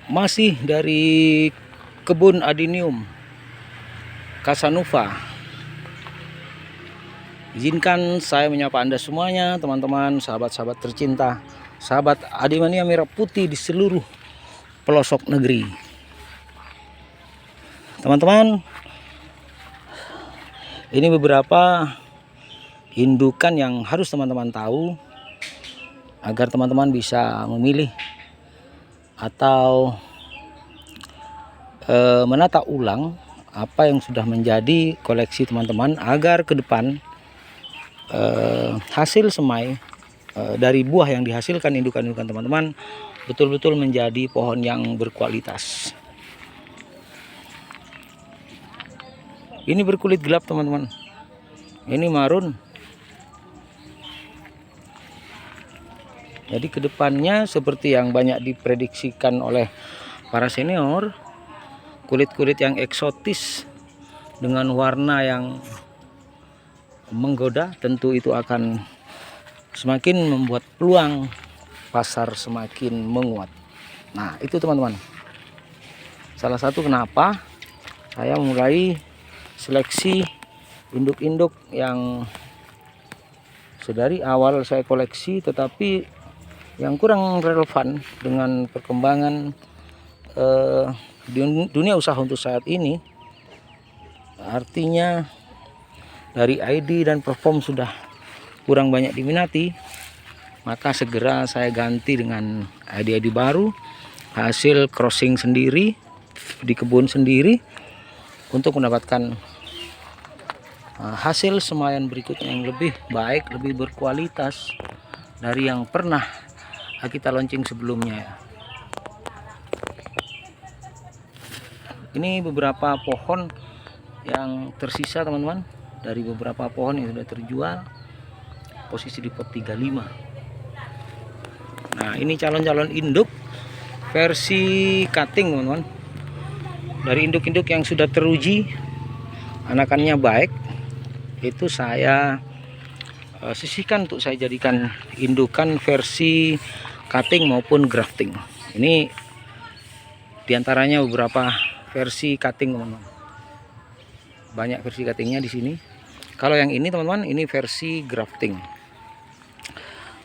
Masih dari kebun Adenium Casanova. Izinkan saya menyapa Anda semuanya, teman-teman, sahabat-sahabat tercinta, sahabat Adimania Merah Putih di seluruh pelosok negeri. Teman-teman, ini beberapa indukan yang harus teman-teman tahu agar teman-teman bisa memilih atau menata ulang apa yang sudah menjadi koleksi teman-teman, agar ke depan hasil semai dari buah yang dihasilkan indukan-indukan teman-teman betul-betul menjadi pohon yang berkualitas. Ini berkulit gelap teman-teman, ini marun. Jadi kedepannya seperti yang banyak diprediksikan oleh para senior, kulit-kulit yang eksotis dengan warna yang menggoda, tentu itu akan semakin membuat peluang pasar semakin menguat. Nah, itu teman-teman, salah satu kenapa saya mulai seleksi induk-induk yang sedari awal saya koleksi, tetapi yang kurang relevan dengan perkembangan dunia usaha untuk saat ini. Artinya dari ID dan perform sudah kurang banyak diminati, maka segera saya ganti dengan ID-ID baru, hasil crossing sendiri di kebun sendiri, untuk mendapatkan hasil semaian berikutnya yang lebih baik, lebih berkualitas dari yang pernah kita launching sebelumnya. Ini beberapa pohon yang tersisa teman-teman, dari beberapa pohon yang sudah terjual, posisi di pot 35. Nah, ini calon-calon induk versi cutting teman-teman, dari induk-induk yang sudah teruji anakannya baik, itu saya sisihkan untuk saya jadikan indukan versi cutting maupun grafting. Ini diantaranya beberapa versi cutting teman-teman, banyak versi cuttingnya di sini. Kalau yang ini teman-teman, ini versi grafting.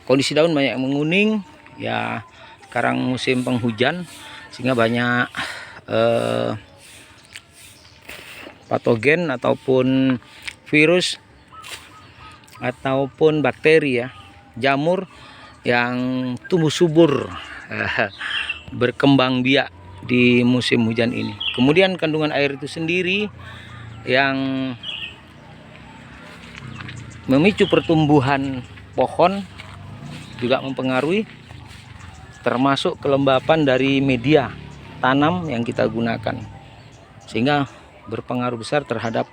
Kondisi daun banyak yang menguning, ya sekarang musim penghujan sehingga banyak patogen ataupun virus ataupun bakteri, ya, jamur yang tumbuh subur berkembang biak di musim hujan ini. Kemudian kandungan air itu sendiri yang memicu pertumbuhan pohon juga mempengaruhi, termasuk kelembapan dari media tanam yang kita gunakan, sehingga berpengaruh besar terhadap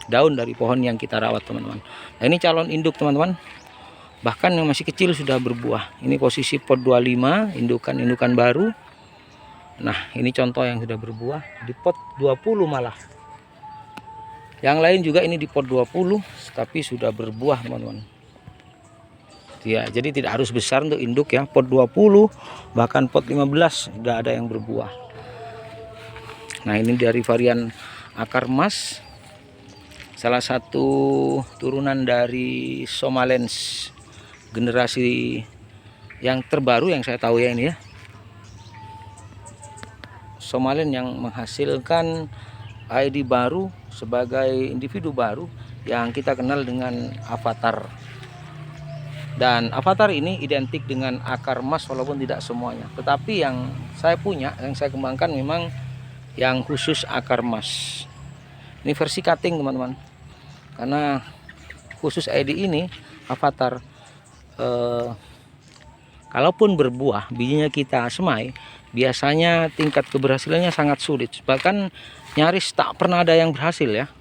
daun dari pohon yang kita rawat teman-teman. Nah, ini calon induk teman-teman, bahkan yang masih kecil sudah berbuah. Ini posisi pot 25, indukan-indukan baru. Nah, ini contoh yang sudah berbuah di pot 20 malah. Yang lain juga ini di pot 20 tapi sudah berbuah teman-teman. Ya, jadi tidak harus besar untuk induk, ya. Pot 20 bahkan pot 15 sudah ada yang berbuah. Nah, ini dari varian akar emas, salah satu turunan dari Somalens generasi yang terbaru yang saya tahu, ya, ini, ya. Somalen yang menghasilkan ID baru sebagai individu baru yang kita kenal dengan avatar. Dan avatar ini identik dengan akar emas walaupun tidak semuanya. Tetapi yang saya punya, yang saya kembangkan memang yang khusus akar emas. Ini versi cutting teman-teman, karena khusus ID ini avatar, kalaupun berbuah bijinya kita semai, biasanya tingkat keberhasilannya sangat sulit, bahkan nyaris tak pernah ada yang berhasil, ya.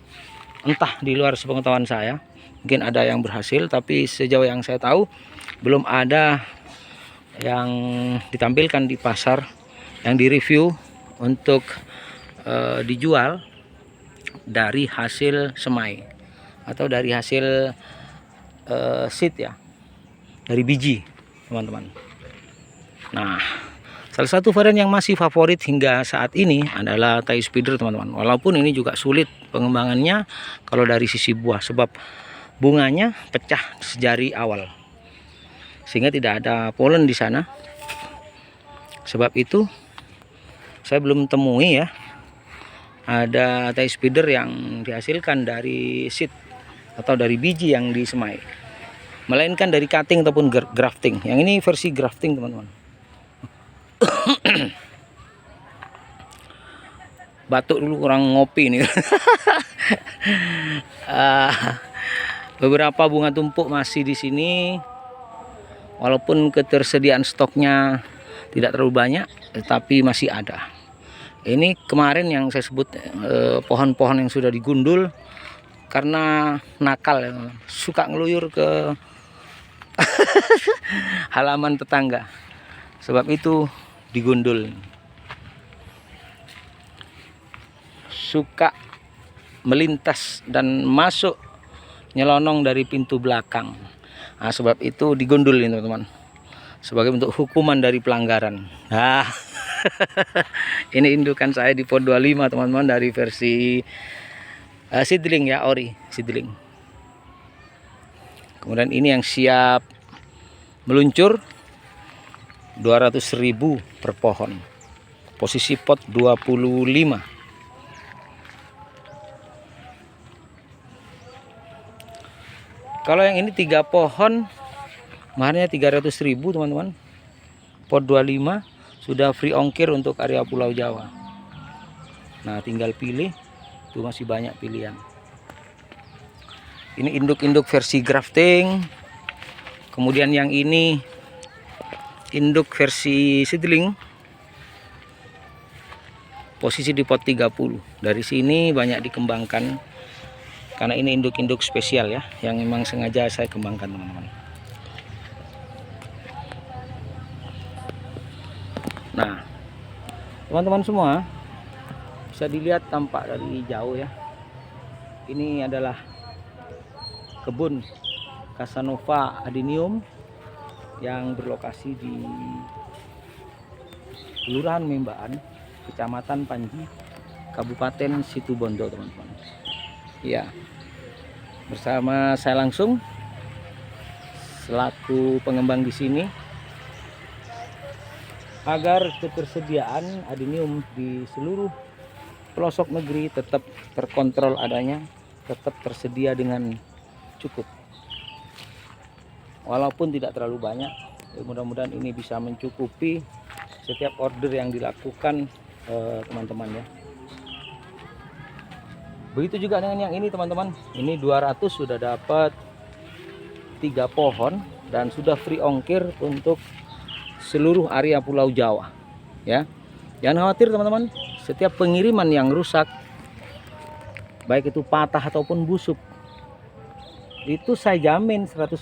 Entah di luar sepengetahuan saya, mungkin ada yang berhasil, tapi sejauh yang saya tahu belum ada yang ditampilkan di pasar, yang direview untuk dijual dari hasil semai atau dari hasil seed, ya, dari biji teman-teman. Nah, Salah satu varian yang masih favorit hingga saat ini adalah Thai Spider teman-teman. Walaupun ini juga sulit pengembangannya kalau dari sisi buah, sebab bunganya pecah sejari awal, sehingga tidak ada polen di sana. Sebab itu saya belum temui ya ada Thai Spider yang dihasilkan dari seed atau dari biji yang disemai, melainkan dari cutting ataupun grafting. Yang ini versi grafting teman-teman. Batuk dulu, kurang ngopi nih. Beberapa bunga tumpuk masih di sini, walaupun ketersediaan stoknya tidak terlalu banyak, tetapi masih ada. Ini kemarin yang saya sebut pohon-pohon yang sudah digundul karena nakal, suka ngeluyur ke halaman tetangga. Sebab itu digundul. Suka melintas dan masuk nyelonong dari pintu belakang. Nah, sebab itu digundul ini teman-teman, sebagai bentuk hukuman dari pelanggaran. Nah, ini indukan saya di pot 25 teman-teman, dari versi seedling ya, ori seedling. Kemudian ini yang siap meluncur, 200.000 per pohon, posisi pot 25. Kalau yang ini 3 pohon maharnya 300.000 teman-teman, pot 25, sudah free ongkir untuk area Pulau Jawa. Nah, tinggal pilih, itu masih banyak pilihan. Ini induk-induk versi grafting. Kemudian yang ini induk versi seedling, posisi di pot 30. Dari sini banyak dikembangkan karena ini induk-induk spesial ya, yang memang sengaja saya kembangkan teman-teman. Nah, teman-teman semua, bisa dilihat tampak dari jauh ya, ini adalah kebun Casanova adenium yang berlokasi di Kelurahan Membaan, Kecamatan Panji, Kabupaten Situbondo teman-teman. Ya, bersama saya langsung selaku pengembang di sini, agar ketersediaan adenium di seluruh pelosok negeri tetap terkontrol adanya, tetap tersedia dengan cukup. Walaupun tidak terlalu banyak, mudah-mudahan ini bisa mencukupi setiap order yang dilakukan teman-teman ya. Begitu juga dengan yang ini teman-teman. Ini 200 sudah dapat 3 pohon dan sudah free ongkir untuk seluruh area Pulau Jawa ya. Jangan khawatir teman-teman, setiap pengiriman yang rusak, baik itu patah ataupun busuk, itu saya jamin 100%,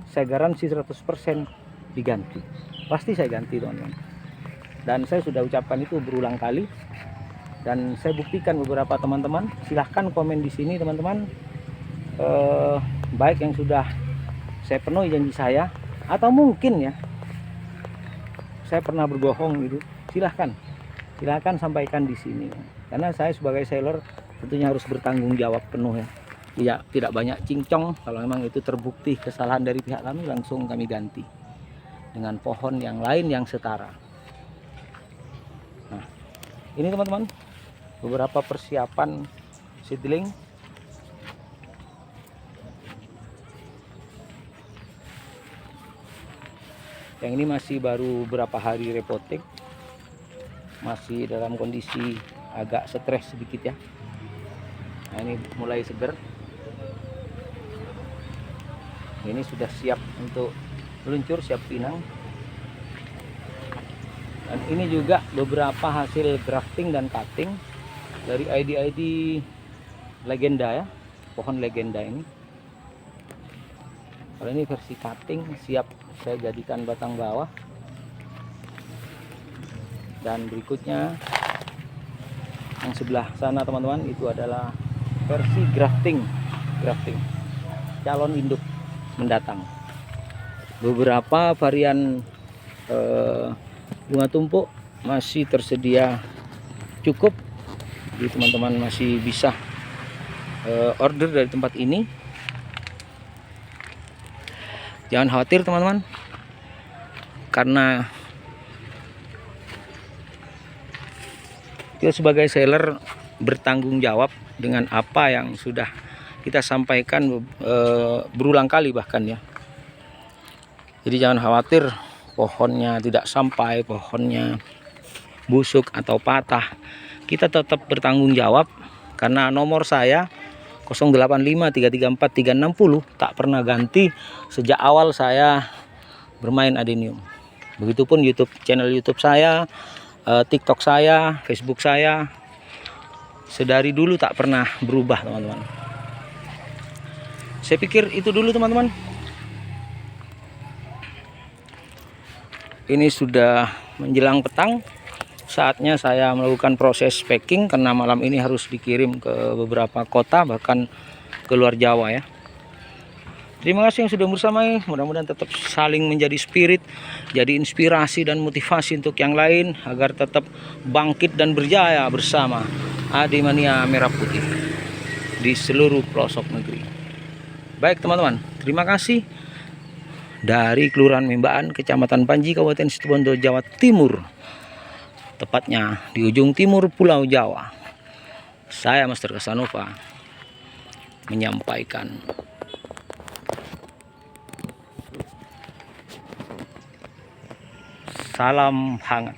saya garansi 100% diganti. Pasti saya ganti teman-teman. Dan saya sudah ucapkan itu berulang kali, dan saya buktikan beberapa teman-teman. Silahkan komen di sini teman-teman, baik yang sudah saya penuhi janji saya, atau mungkin ya saya pernah berbohong gitu. Silahkan sampaikan di sini, karena saya sebagai seller tentunya harus bertanggung jawab penuh ya. Tidak banyak cincong. Kalau memang itu terbukti kesalahan dari pihak kami, langsung kami ganti dengan pohon yang lain yang setara. Nah, ini teman-teman beberapa persiapan seedling. Yang ini masih baru berapa hari repotting, masih dalam kondisi agak stres sedikit ya. Nah, ini mulai seger. Ini sudah siap untuk meluncur, siap pinang. Dan ini juga beberapa hasil grafting dan cutting dari ID legenda ya, pohon legenda ini. Kalau ini versi cutting, siap saya jadikan batang bawah. Dan berikutnya yang sebelah sana teman-teman, itu adalah versi grafting calon induk mendatang. Beberapa varian bunga tumpuk masih tersedia cukup, jadi teman-teman masih bisa order dari tempat ini. Jangan khawatir teman-teman, karena kita sebagai seller bertanggung jawab dengan apa yang sudah kita sampaikan berulang kali bahkan ya. Jadi jangan khawatir pohonnya tidak sampai, pohonnya busuk atau patah. Kita tetap bertanggung jawab, karena nomor saya 0853343660 tak pernah ganti sejak awal saya bermain adenium. Begitupun channel YouTube saya, TikTok saya, Facebook saya, sedari dulu tak pernah berubah teman-teman. Saya pikir itu dulu teman-teman. Ini sudah menjelang petang, saatnya saya melakukan proses packing, karena malam ini harus dikirim ke beberapa kota, bahkan ke luar Jawa ya. Terima kasih yang sudah bersamai, mudah-mudahan tetap saling menjadi spirit, jadi inspirasi dan motivasi untuk yang lain, agar tetap bangkit dan berjaya bersama Ademania Merah Putih di seluruh pelosok negeri. Baik teman-teman, terima kasih. Dari Kelurahan Membaan, Kecamatan Panji, Kabupaten Situbondo, Jawa Timur, tepatnya di ujung timur Pulau Jawa, saya Master Casanova menyampaikan salam hangat.